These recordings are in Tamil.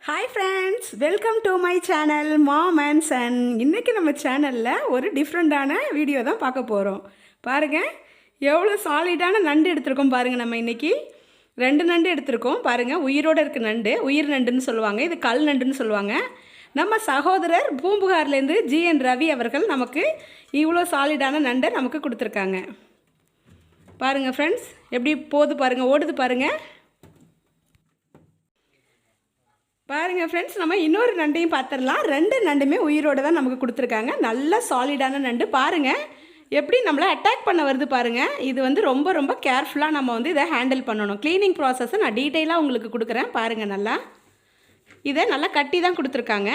Hi friends, welcome to my channel mom and son. இன்றைக்கி நம்ம சேனலில் ஒரு டிஃப்ரெண்ட்டான வீடியோ தான் பார்க்க போகிறோம். பாருங்கள், எவ்வளோ சாலிடான நண்டு எடுத்திருக்கோம் பாருங்கள். நம்ம இன்றைக்கி 2 நண்டு எடுத்திருக்கோம் பாருங்கள். உயிரோடு இருக்க நண்டு, உயிர் நண்டுன்னு சொல்லுவாங்க, இது கல் நண்டுன்னு சொல்லுவாங்க. நம்ம சகோதரர் பூம்புகார்லேருந்து ஜிஎன் ரவி அவர்கள் நமக்கு இவ்வளோ சாலிடான நண்டை நமக்கு கொடுத்துருக்காங்க. பாருங்கள் ஃப்ரெண்ட்ஸ், எப்படி போகுது பாருங்கள், ஓடுது பாருங்கள். பாருங்கள் ஃப்ரெண்ட்ஸ், நம்ம இன்னொரு நண்டையும் பார்த்துடலாம். 2 நண்டுமே உயிரோடு தான் நமக்கு கொடுத்துருக்காங்க. நல்ல சாலிடான நண்டு. பாருங்கள் எப்படி நம்மளை அட்டாக் பண்ண வருது பாருங்கள். இது வந்து ரொம்ப ரொம்ப கேர்ஃபுல்லாக நம்ம வந்து இதை ஹேண்டில் பண்ணணும். க்ளீனிங் ப்ராசஸை நான் டீட்டெயிலாக உங்களுக்கு கொடுக்குறேன் பாருங்கள். நல்லா இதை நல்லா கட்டி தான் கொடுத்துருக்காங்க.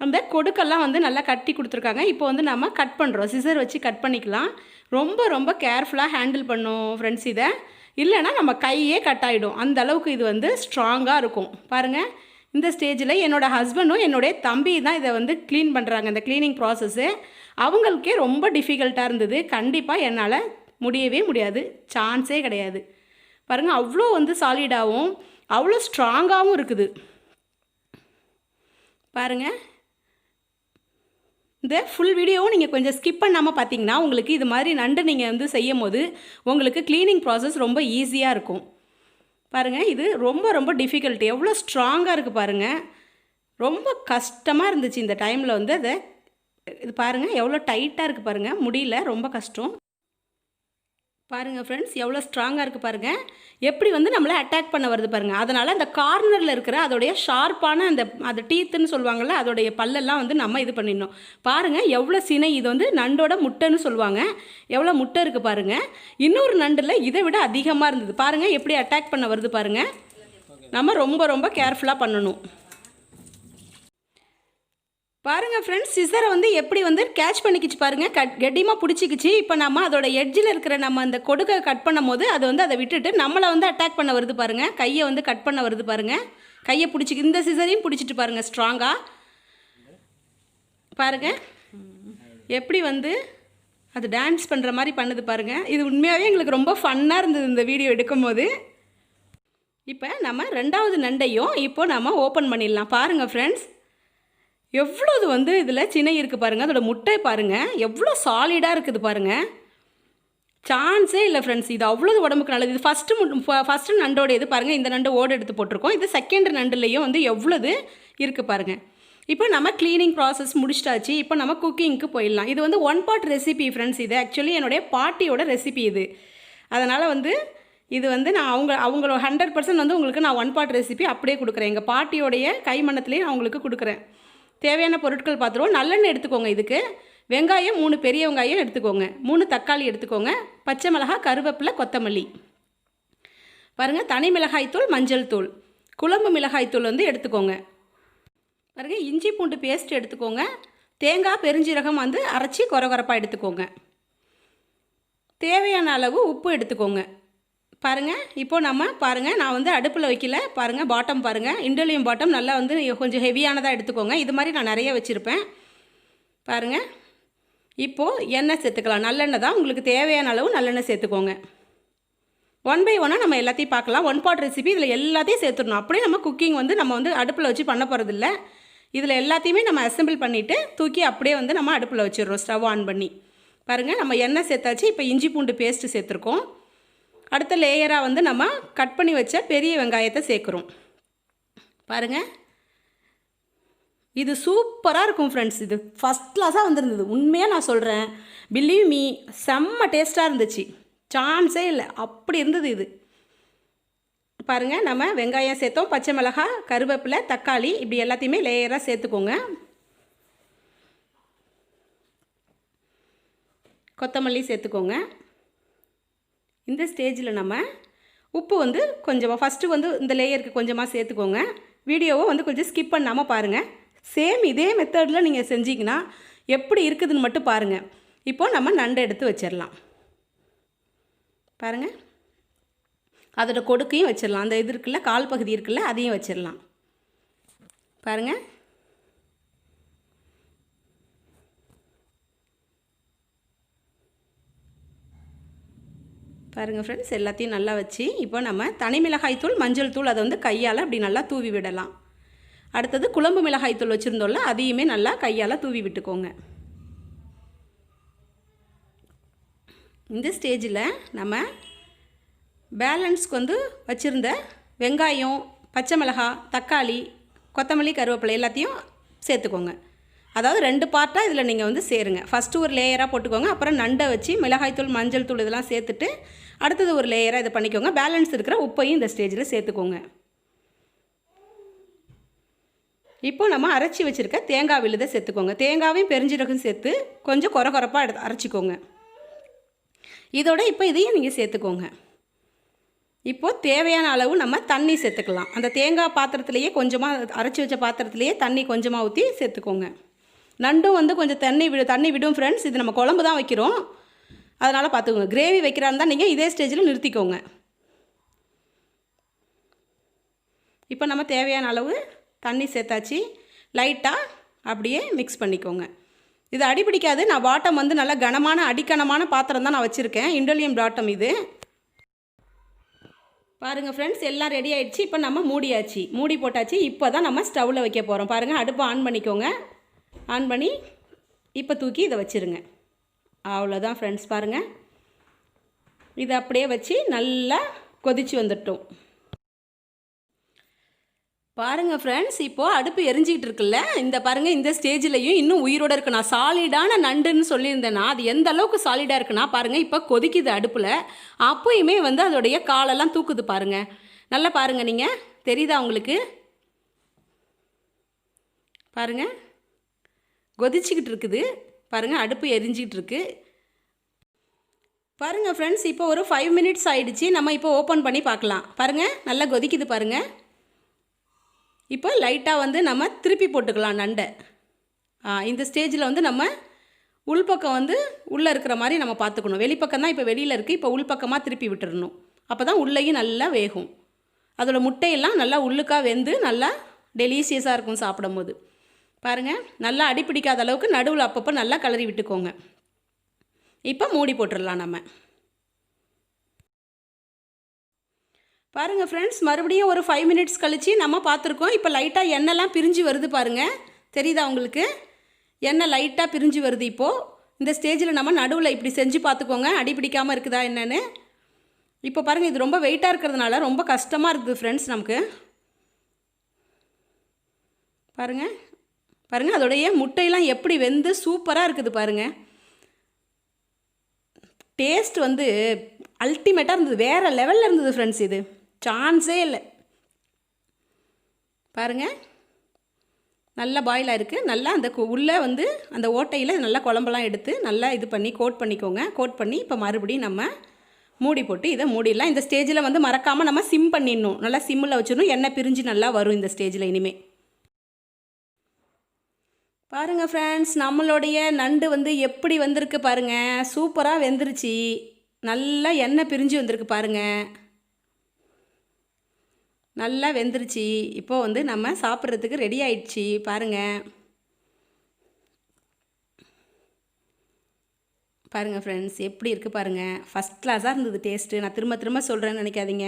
அந்த கொடுக்கெல்லாம் வந்து நல்லா கட்டி கொடுத்துருக்காங்க. இப்போ வந்து நம்ம கட் பண்ணுறோம், சிசர் வச்சு கட் பண்ணிக்கலாம். ரொம்ப ரொம்ப கேர்ஃபுல்லாக ஹேண்டில் பண்ணும் ஃப்ரெண்ட்ஸ். இதை இல்லைன்னா நம்ம கையே கட் ஆகிடும், அந்த அளவுக்கு இது வந்து ஸ்ட்ராங்காக இருக்கும். பாருங்கள், இந்த ஸ்டேஜில் என்னோடய ஹஸ்பண்டும் என்னுடைய தம்பி தான் இதை வந்து க்ளீன் பண்ணுறாங்க. இந்த க்ளீனிங் ப்ராசஸ்ஸு அவங்களுக்கே ரொம்ப டிஃபிகல்ட்டாக இருந்தது. கண்டிப்பாக என்னால் முடியவே முடியாது, சான்ஸே கிடையாது. பாருங்கள், அவ்வளோ வந்து சாலிடாகவும் அவ்வளோ ஸ்ட்ராங்காகவும் இருக்குது பாருங்கள். இந்த ஃபுல் வீடியோவும் நீங்கள் கொஞ்சம் ஸ்கிப் பண்ணாமல் பார்த்தீங்கன்னா உங்களுக்கு இது மாதிரி நண்டு நீங்கள் வந்து செய்யும் போது உங்களுக்கு க்ளீனிங் ப்ராசஸ் ரொம்ப ஈஸியாக இருக்கும். பாருங்கள், இது ரொம்ப ரொம்ப டிஃபிகல்ட், எவ்வளோ ஸ்ட்ராங்காக இருக்குது பாருங்கள். ரொம்ப கஷ்டமாக இருந்துச்சு இந்த டைமில் வந்து அதை. இது பாருங்கள் எவ்வளோ டைட்டாக இருக்குது பாருங்கள், முடியல, ரொம்ப கஷ்டம். பாருங்கள் ஃப்ரெண்ட்ஸ், எவ்வளோ ஸ்ட்ராங்காக இருக்குது பாருங்கள். எப்படி வந்து நம்மளை அட்டாக் பண்ண வருது பாருங்கள். அதனால் அந்த கார்னரில் இருக்கிற அதோடைய ஷார்ப்பான அந்த டீத்துன்னு சொல்லுவாங்கள்ல, அதோடைய பல்லெல்லாம் வந்து நம்ம இது பண்ணிடணும். பாருங்கள் எவ்வளோ சினை. இது வந்து நண்டோட முட்டைன்னு சொல்லுவாங்க. எவ்வளோ முட்டை இருக்குது பாருங்கள். இன்னொரு நண்டில் இதை விட அதிகமாக இருந்தது. பாருங்கள் எப்படி அட்டாக் பண்ண வருது பாருங்கள். நம்ம ரொம்ப ரொம்ப கேர்ஃபுல்லாக பண்ணணும். பாருங்கள் ஃப்ரெண்ட்ஸ், சிசரை வந்து எப்படி வந்து கேட்ச் பண்ணிக்கிச்சு பாருங்கள். கெட்டியமாக பிடிச்சிக்கிச்சு. இப்போ நம்ம அதோட எட்ஜில் இருக்கிற நம்ம அந்த கொடுக்கை கட் பண்ணும் போது அது வந்து அதை விட்டுட்டு நம்மளை வந்து அட்டாக் பண்ண வருது பாருங்கள். கையை வந்து கட் பண்ண வருது பாருங்கள். கையை பிடிச்சிக்கு, இந்த சிசரையும் பிடிச்சிட்டு பாருங்கள் ஸ்ட்ராங்காக. பாருங்கள் எப்படி வந்து அது டான்ஸ் பண்ணுற மாதிரி பண்ணுது பாருங்கள். இது உண்மையாகவே எங்களுக்கு ரொம்ப ஃபன்னாக இருந்தது இந்த வீடியோ எடுக்கும் போது. இப்போ நம்ம 2வது நண்டையும் இப்போது நம்ம ஓப்பன் பண்ணிடலாம். பாருங்கள் ஃப்ரெண்ட்ஸ், எவ்வளோது வந்து இதில் சின்ன இருக்குது பாருங்கள். அதோட முட்டை பாருங்கள் எவ்வளோ சாலிடாக இருக்குது பாருங்கள். சான்ஸே இல்லை ஃப்ரெண்ட்ஸ், இது அவ்வளோது உடம்புக்கு நல்லது. இது ஃபஸ்ட்டு நண்டோட இது பாருங்கள். இந்த நண்டு ஓடு எடுத்து போட்டிருக்கோம். இது செகண்ட் நண்டுலேயும் வந்து எவ்வளோது இருக்குது பாருங்கள். இப்போ நம்ம க்ளீனிங் ப்ராசஸ் முடிச்சிட்டாச்சு. இப்போ நம்ம குக்கிங்க்கு போயிடலாம். இது வந்து 1 பார்ட் ரெசிபி ஃப்ரெண்ட்ஸ். இது ஆக்சுவலி என்னுடைய பாட்டியோட ரெசிபி இது. அதனால் வந்து இது வந்து நான் அவங்களோட 100% வந்து உங்களுக்கு நான் 1 பார்ட் ரெசிபி அப்படியே கொடுக்குறேன். எங்கள் பாட்டியோடைய கைமணத்துலேயே நான் உங்களுக்கு கொடுக்குறேன். தேவையான பொருட்கள் பார்த்துருவோம். நல்லெண்ணெய் எடுத்துக்கோங்க. இதுக்கு வெங்காயம் 3 பெரிய வெங்காயம் எடுத்துக்கோங்க. 3 தக்காளி எடுத்துக்கோங்க. பச்சை மிளகாய், கருவேப்பிலை, கொத்தமல்லி. பாருங்கள், தனி மிளகாய்த்தூள், மஞ்சள் தூள், குழம்பு மிளகாய்த்தூள் வந்து எடுத்துக்கோங்க. பாருங்கள், இஞ்சி பூண்டு பேஸ்ட் எடுத்துக்கோங்க. தேங்காய் பெருஞ்சீரகம் வந்து அரைச்சி கொரகொரப்பாக எடுத்துக்கோங்க. தேவையான அளவு உப்பு எடுத்துக்கோங்க. பாருங்கள், இப்போது நம்ம பாருங்கள், நான் வந்து அடுப்பில் வைக்கல. பாருங்கள் பாட்டம் பாருங்கள், இண்டோலியம் பாட்டம் நல்லா வந்து கொஞ்சம் ஹெவியானதாக எடுத்துக்கோங்க. இது மாதிரி நான் நிறைய வச்சுருப்பேன் பாருங்கள். இப்போது எண்ணெய் சேர்த்துக்கலாம். நல்லெண்ணெய் தான், உங்களுக்கு தேவையான அளவு நல்லெண்ணெய் சேர்த்துக்கோங்க. 1 by 1 நம்ம எல்லாத்தையும் பார்க்கலாம். 1 பார்ட் ரெசிபி, இதில் எல்லாத்தையும் சேர்த்துடணும். அப்படியே நம்ம குக்கிங் வந்து நம்ம வந்து அடுப்பில் வச்சு பண்ண போகிறதில்ல. இதில் எல்லாத்தையுமே நம்ம அசெம்பிள் பண்ணிவிட்டு தூக்கி அப்படியே வந்து நம்ம அடுப்பில் வச்சிடுறோம், ஸ்டவ் ஆன் பண்ணி. பாருங்கள், நம்ம எண்ணெய் சேர்த்தாச்சு. இப்போ இஞ்சி பூண்டு பேஸ்ட்டு சேர்த்துருக்கோம். அடுத்த லேயராக வந்து நம்ம கட் பண்ணி வச்ச பெரிய வெங்காயத்தை சேர்க்குறோம். பாருங்கள், இது சூப்பராக இருக்கும் ஃப்ரெண்ட்ஸ். இது ஃபஸ்ட் கிளாஸாக வந்திருந்தது. உண்மையாக நான் சொல்கிறேன், பிலீவ் மீ, செம்ம டேஸ்ட்டாக இருந்துச்சு. சான்ஸே இல்லை, அப்படி இருந்தது இது. பாருங்கள், நம்ம வெங்காயம் சேர்த்தோம், பச்சை மிளகாய், கருவேப்பிலை, தக்காளி, இப்படி எல்லாத்தையுமே லேயராக சேர்த்துக்கோங்க. கொத்தமல்லி சேர்த்துக்கோங்க. இந்த ஸ்டேஜில் நம்ம உப்பு வந்து கொஞ்சமாக ஃபஸ்ட்டு வந்து இந்த லேயருக்கு கொஞ்சமாக சேர்த்துக்கோங்க. வீடியோவை வந்து கொஞ்சம் ஸ்கிப் பண்ணாமல் பாருங்கள். சேம் இதே மெத்தடில் நீங்கள் செஞ்சிங்கன்னா எப்படி இருக்குதுன்னு மட்டும் பாருங்கள். இப்போது நம்ம நண்டை எடுத்து வச்சிடலாம். பாருங்கள், அதோட கொடுக்கையும் வச்சிடலாம். அந்த இது இருக்குல்ல, கால் பகுதி இருக்குல்ல, அதையும் வச்சிடலாம். பாருங்கள், பாருங்கள் ஃப்ரெண்ட்ஸ், எல்லாத்தையும் நல்லா வச்சு இப்போ நம்ம தனி மிளகாய் தூள், மஞ்சள் தூள் அதை வந்து கையால் அப்படி நல்லா தூவி விடலாம். அடுத்தது குழம்பு மிளகாய் தூள் வச்சுருந்தோம்ல, அதையுமே நல்லா கையால் தூவி விட்டுக்கோங்க. இந்த ஸ்டேஜில் நம்ம பேலன்ஸ்க்கு வந்து வச்சுருந்த வெங்காயம், பச்சை மிளகாய், தக்காளி, கொத்தமல்லி, கருவேப்பிலை எல்லாத்தையும் சேர்த்துக்கோங்க. அதாவது 2 பார்ட்டாக இதில் நீங்கள் வந்து சேருங்க. ஃபஸ்ட்டு ஒரு லேயராக போட்டுக்கோங்க, அப்புறம் நண்டை வச்சு மிளகாய்த்தூள், மஞ்சள் தூள் இதெல்லாம் சேர்த்துட்டு அடுத்தது ஒரு லேயராக இதை பண்ணிக்கோங்க. பேலன்ஸ் இருக்கிற உப்பையும் இந்த ஸ்டேஜில் சேர்த்துக்கோங்க. இப்போ நம்ம அரைச்சி வச்சுருக்க தேங்காய் விழுதை சேர்த்துக்கோங்க. தேங்காயும் பெருஞ்சீரகம் சேர்த்து கொஞ்சம் கொரகொரப்பாக அரைச்சிக்கோங்க. இதோட இப்போ இதையும் நீங்கள் சேர்த்துக்கோங்க. இப்போது தேவையான அளவு நம்ம தண்ணி சேர்த்துக்கலாம். அந்த தேங்காய் பாத்திரத்துலேயே கொஞ்சமாக அரைச்சி வச்ச பாத்திரத்துலேயே தண்ணி கொஞ்சமாக ஊற்றி சேர்த்துக்கோங்க. நண்டும் வந்து கொஞ்சம் தண்ணி விடும் ஃப்ரெண்ட்ஸ். இது நம்ம குழம்பு தான் வைக்கிறோம், அதனால் பார்த்துக்கோங்க. கிரேவி வைக்கிறா இருந்தால் நீங்கள் இதே ஸ்டேஜில் நிறுத்திக்கோங்க. இப்போ நம்ம தேவையான அளவு தண்ணி சேர்த்தாச்சு. லைட்டாக அப்படியே மிக்ஸ் பண்ணிக்கோங்க. இது அடிப்பிடிக்காது. நான் பாட்டம் வந்து நல்லா அடிக்கனமான பாத்திரம் தான் நான் வச்சுருக்கேன். இண்டோலியம் பாட்டம் இது. பாருங்கள் ஃப்ரெண்ட்ஸ், எல்லாம் ரெடி ஆகிடுச்சு. இப்போ நம்ம மூடி போட்டாச்சு. இப்போ தான் நம்ம ஸ்டவ்வில் வைக்க போகிறோம். பாருங்கள், அடுப்பை ஆன் பண்ணிக்கோங்க. ஆன் பண்ணி இப்போ தூக்கி இதை வச்சுருங்க. அவ்வளோதான் ஃப்ரெண்ட்ஸ். பாருங்கள், இதை அப்படியே வச்சு நல்லா கொதித்து வந்துட்டோம். பாருங்கள் ஃப்ரெண்ட்ஸ், இப்போது அடுப்பு எரிஞ்சிக்கிட்டு இருக்குல்ல, இந்த பாருங்கள், இந்த ஸ்டேஜ்லேயும் இன்னும் உயிரோடு இருக்குது. நான் சாலிடான நண்டுன்னு சொல்லியிருந்தேன்னா அது எந்த அளவுக்கு சாலிடாக இருக்குன்னா பாருங்கள், இப்போ கொதிக்குது அடுப்பில். அப்போயுமே வந்து அதோடைய காலெல்லாம் தூக்குது பாருங்கள். நல்லா பாருங்கள், நீங்கள் தெரியுதா உங்களுக்கு? பாருங்கள், கொதிச்சிக்கிட்டு இருக்குது. பாருங்கள், அடுப்பு எரிஞ்சிக்கிட்டு இருக்குது. பாருங்கள் ஃப்ரெண்ட்ஸ், இப்போ ஒரு 5 மினிட்ஸ் ஆகிடுச்சு. நம்ம இப்போ ஓப்பன் பண்ணி பார்க்கலாம். பாருங்கள், நல்லா கொதிக்குது பாருங்கள். இப்போ லைட்டாக வந்து நம்ம திருப்பி போட்டுக்கலாம் நண்டை. இந்த ஸ்டேஜில் வந்து நம்ம உள்பக்கம் வந்து உள்ளே இருக்கிற மாதிரி நம்ம பார்த்துக்கணும். வெளிப்பக்கம் தான் இப்போ வெளியில் இருக்குது. இப்போ உள்பக்கமாக திருப்பி விட்டுறணும். அப்போ தான் உள்ளேயும் நல்லா வேகும். அதோடய முட்டையெல்லாம் நல்லா உள்ளுக்காக வெந்து நல்லா டெலிஷியஸாக இருக்கும் சாப்பிடும் போது. பாருங்கள், நல்லா அடிப்பிடிக்காத அளவுக்கு நடுவில் அப்பப்போ நல்லா கிளறி விட்டுக்கோங்க. இப்போ மூடி போட்டுடலாம் நம்ம. பாருங்கள் ஃப்ரெண்ட்ஸ், மறுபடியும் ஒரு 5 மினிட்ஸ் கழித்து நம்ம பார்த்துருக்கோம். இப்போ லைட்டாக எண்ணெய்லாம் பிரிஞ்சு வருது பாருங்கள். தெரியுதா உங்களுக்கு? எண்ணெய் லைட்டாக பிரிஞ்சு வருது. இப்போது இந்த ஸ்டேஜில் நம்ம நடுவில் இப்படி செஞ்சு பார்த்துக்கோங்க, அடிப்பிடிக்காமல் இருக்குதா என்னென்னு. இப்போ பாருங்கள், இது ரொம்ப வெயிட்டாக இருக்கிறதுனால ரொம்ப கஷ்டமாக இருக்குது ஃப்ரெண்ட்ஸ் நமக்கு. பாருங்கள் பாருங்கள், அதோடைய முட்டையெல்லாம் எப்படி வெந்து சூப்பராக இருக்குது பாருங்கள். டேஸ்ட் வந்து அல்டிமேட்டாக இருந்தது, வேறு லெவலில் இருந்தது ஃப்ரெண்ட்ஸ். இது சான்ஸே இல்லை. பாருங்கள், நல்லா பாயில் ஆகிருக்கு. நல்லா அந்த உள்ளே வந்து அந்த ஓட்டையில் நல்லா குழம்பெல்லாம் எடுத்து நல்லா இது பண்ணி கோட் பண்ணிக்கோங்க. கோட் பண்ணி இப்போ மறுபடியும் நம்ம மூடி போட்டு இதை மூடிடலாம். இந்த ஸ்டேஜில் வந்து மறக்காமல் நம்ம சிம் பண்ணிடணும். நல்லா சிம்மில் வச்சிடணும். எண்ணெய் பிரிஞ்சு நல்லா வரும் இந்த ஸ்டேஜில் இனிமேல். பாருங்கள் ஃப்ரெண்ட்ஸ், நம்மளுடைய நண்டு வந்து எப்படி வந்திருக்கு பாருங்கள். சூப்பராக வெந்துருச்சு. நல்லா எண்ணெய் பிரிஞ்சு வந்திருக்கு பாருங்கள். நல்லா வெந்துருச்சு. இப்போது வந்து நம்ம சாப்பிட்றதுக்கு ரெடி ஆயிடுச்சு பாருங்கள். பாருங்கள் ஃப்ரெண்ட்ஸ், எப்படி இருக்குது பாருங்கள். ஃபஸ்ட் கிளாஸாக இருந்தது டேஸ்ட்டு. நான் திரும்ப திரும்ப சொல்கிறேன்னு நினைக்காதீங்க.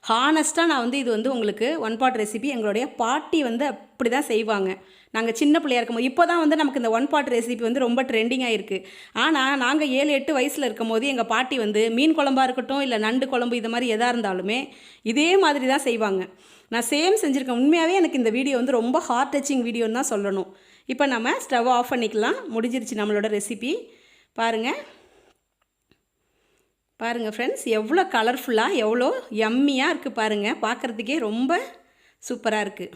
ஹானஸ்ட்டாக நான் வந்து இது வந்து உங்களுக்கு 1 பாட் ரெசிபி. எங்களுடைய பாட்டி வந்து அப்படி தான் செய்வாங்க. நாங்கள் சின்ன பிள்ளையாக இருக்கும்போது. இப்போ தான் வந்து நமக்கு இந்த 1 பாட் ரெசிபி வந்து ரொம்ப ட்ரெண்டிங்காக இருக்குது. ஆனால் நாங்கள் 7-8 வயசில் இருக்கும் போது எங்கள் பாட்டி வந்து மீன் குழம்பாக இருக்கட்டும், இல்லை நண்டு குழம்பு, இது மாதிரி எதாக இருந்தாலுமே இதே மாதிரி தான் செய்வாங்க. நான் சேம் செஞ்சுருக்கேன். உண்மையாகவே எனக்கு இந்த வீடியோ வந்து ரொம்ப ஹார்ட் டச்சிங் வீடியோன்னு தான் சொல்லணும். இப்போ நம்ம ஸ்டவ் ஆஃப் பண்ணிக்கலாம். முடிஞ்சிருச்சு நம்மளோட ரெசிபி. பாருங்கள் பாருங்கள் ஃப்ரெண்ட்ஸ், எவ்வளோ கலர்ஃபுல்லாக எவ்வளோ யம்மியாக இருக்குது பாருங்கள். பார்க்குறதுக்கே ரொம்ப சூப்பராக இருக்குது.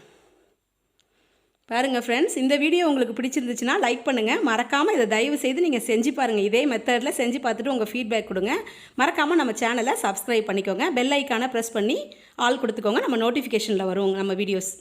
பாருங்கள் ஃப்ரெண்ட்ஸ், இந்த வீடியோ உங்களுக்கு பிடிச்சிருந்துச்சுன்னா லைக் பண்ணுங்கள். மறக்காமல் இதை தயவு செய்து நீங்கள் செஞ்சு பாருங்கள். இதே மெத்தடில் செஞ்சு பார்த்துட்டு உங்கள் ஃபீட்பேக் கொடுங்க. மறக்காமல் நம்ம சேனலை சப்ஸ்கிரைப் பண்ணிக்கோங்க. பெல் ஐக்கானை ப்ரெஸ் பண்ணி ஆல் கொடுத்துக்கோங்க. நம்ம நோட்டிஃபிகேஷனில் வரும் நம்ம வீடியோஸ்.